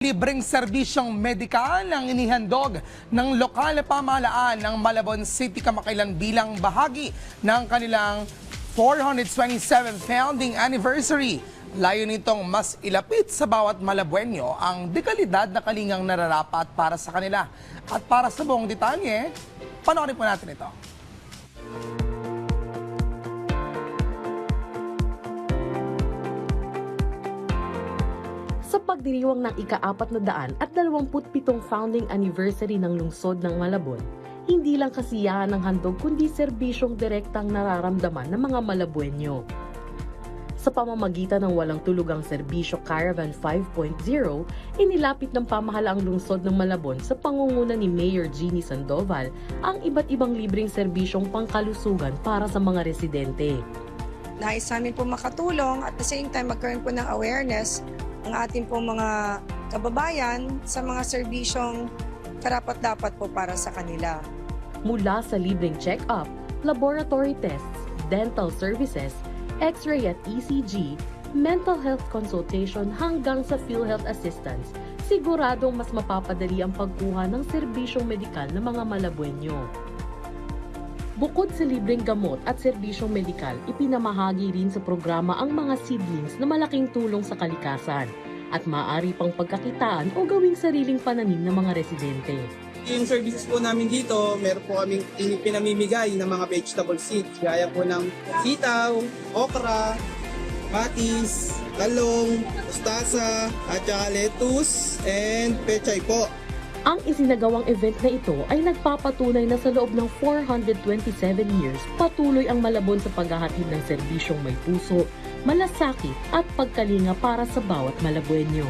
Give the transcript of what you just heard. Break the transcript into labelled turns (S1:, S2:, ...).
S1: Libreng serbisyong medikal ang inihandog ng lokal na pamahalaan ng Malabon City kamakailan bilang bahagi ng kanilang 427th founding anniversary. Layo nitong mas ilapit sa bawat Malabuenyo ang dekalidad na kalingang nararapat para sa kanila. At para sa buong detalye, panoorin po natin ito.
S2: Sa pagdiriwang ng ika-427 founding anniversary ng lungsod ng Malabon, hindi lang kasiyahan ng handog kundi serbisyong direktang nararamdaman ng mga Malabuenyo. Sa pamamagitan ng walang tulugang serbisyo Caravan 5.0, inilapit ng pamahalaang lungsod ng Malabon sa pangunguna ni Mayor Jeannie Sandoval ang iba't ibang libreng serbisyong pangkalusugan para sa mga residente.
S3: Nais namin po makatulong at the same time magkaroon po ng awareness ang ating po mga kababayan sa mga serbisyong karapat-dapat po para sa kanila.
S2: Mula sa libreng check-up, laboratory tests, dental services, X-ray at ECG, mental health consultation hanggang sa PhilHealth assistance, siguradong mas mapapadali ang pagkuha ng serbisyong medikal ng mga Malabuenyo. Bukod sa libreng gamot at serbisyong medikal, ipinamahagi rin sa programa ang mga seedlings na malaking tulong sa kalikasan at maaari pang pagkakitaan o gawing sariling pananim ng mga residente.
S4: Yung services po namin dito, meron po kaming pinamimigay ng mga vegetable seeds gaya po ng sitaw, okra, patis, talong, mustasa, at saka lettuce, and pechay po.
S2: Ang isinagawang event na ito ay nagpapatunay na sa loob ng 427 years, patuloy ang Malabon sa paghahatid ng serbisyong may puso, malasakit at pagkalinga para sa bawat Malabuenyo.